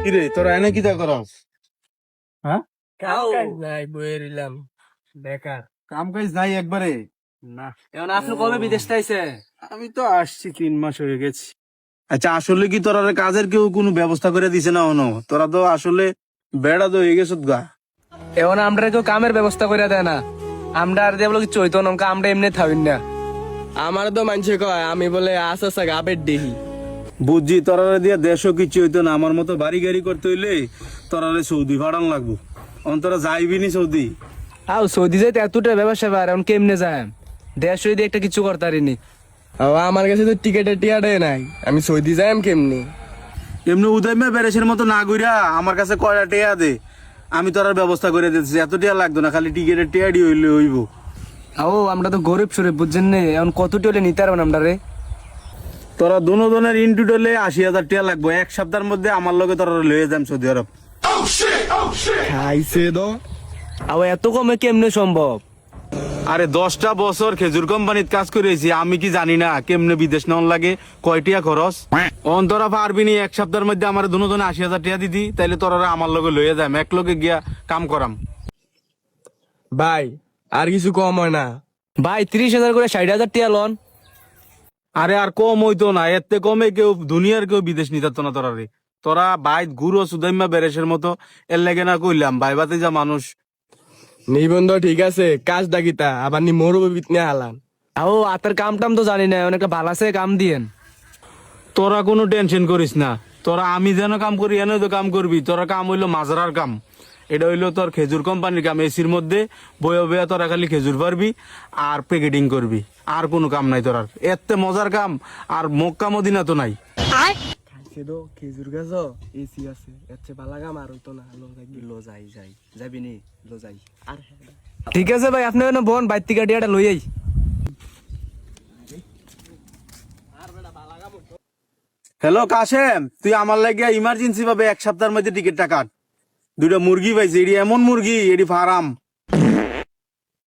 কিরে তোরা এনে কি তা করস? হ্যাঁ, কাজ নাই বইয়ে রইলাম বেকার। কাম কাজ নাই একবারে? না এখন আপনি কবে বিদেশ আইছে? আমি তো আসছি 3 মাস হয়ে গেছি। আচ্ছা, আসলে কি তোরা কাজের কেউ কোনো ব্যবস্থা করে দিছে না? হনো তোরা তো আসলে বেড়া তো হয়ে গেছ গা। এখন আমরা কেউ কামের ব্যবস্থা করে দেয় না। আমরা আর দিয়ে বলো কি চৈতন অঙ্কা আমরা এমনি থাবিন না। আমার তো মানুষে কয় আমি বলে আসা গাবের ডিহি। বুঝছি, তোরা দিয়ে দেশও কিছু হইতো না। আমার মতো বাড়ি গাড়ি করতে হইলে তোরা সৌদি ভাড়ান লাগবো। অন্তরা যাইবি নি সৌদি? আও সৌদি যাইতে এতটা ব্যবসা বার এখন কেমনে যায়? দেশ যদি একটা কিছু করতে পারিনি। আমার কাছে তো টিকেটের টিয়ারে নাই, আমি সৌদি যাইম কেমনি? এমনি উদয়মে বেরেসের মতো না ঘুরা আমার কাছে কয়টা টেয়া দে, আমি তোর ব্যবস্থা করে দিতেছি। এত টিয়া লাগতো না, খালি টিকেটের টিয়াডি হইলে হইব। ও আমরা তো গরিব সরিব বুঝছেন নে, এখন কত টিলে নিতে পারবেন আমরা রে? তোরা দুজনের ইন টোটালে 80,000 টিয়া লাগবো। এক সপ্তাহের মধ্যে আমার লগে তোরা লয়ে যাম সৌদি আরব। খাইছে তো আও এত কমে কেমনে সম্ভব? আরে 10টা বছর খেজুর কোম্পানিতে কাজ করেছি, আমি কি জানি না কেমনে বিদেশ নেওয়ার লাগে, কয়টিয়া খরচ? অন্তরা পারবি নি এক সপ্তাহের মধ্যে আমার দুজনে 80,000 টিয়া দিদি, তাইলে তোরা আমার লগে লয়ে যাম, এক লগে গিয়া কাম করাম। ভাই আর কিছু কম হয় না ভাই? 30,000 করে 60,000 টিয়া লন। আরে আর কম হইতো না, এতে কমে কেউ দুনিয়ার কেউ বিদেশ নিতাতো না তোরা রে। তোরা বাইত গুরু সুদাইমা বেরেসের মতো এর লেগে না কইলাম, বাইবাতে যা মানুষ। নিবন্ধ ঠিক আছে, কাজ ডাকিতা আবার নি মরু বিতনে আলান। আও আতার কাম টাম তো জানি না, অনেকটা ভালো আছে কাম দিয়েন। তোরা কোনো টেনশন করিস না, তোরা আমি যেন কাম করি এনে তো কাম করবি। তোরা কাম হইলো মাজরার কাম, এটা হইলো তোর খেজুর কোম্পানির কাম। এসির মধ্যে বয়ে বয়ে তোরা খালি খেজুর পারবি আর প্যাকেটিং করবি, আর কোনো কাম নাই তোর। এতে মজার কাম আর মক্কা মদিনা তো নাই। খেজুর গাছ এসি আছে, এর চেয়ে ভালো কাম আর হইতো না। লো যাই যাই যাবি নি, লো যাই। আর ঠিক আছে ভাই, আপনি বোন বাইর থেকে টিয়াটা লই আই। হ্যালো কাশেম, তুই আমার লাগিয়া ইমার্জেন্সি ভাবে এক সপ্তাহের মধ্যে টিকিটটা কাট। 2টা মুরগি পাইছি, এটি এমন মুরগি, এটি ফার্ম।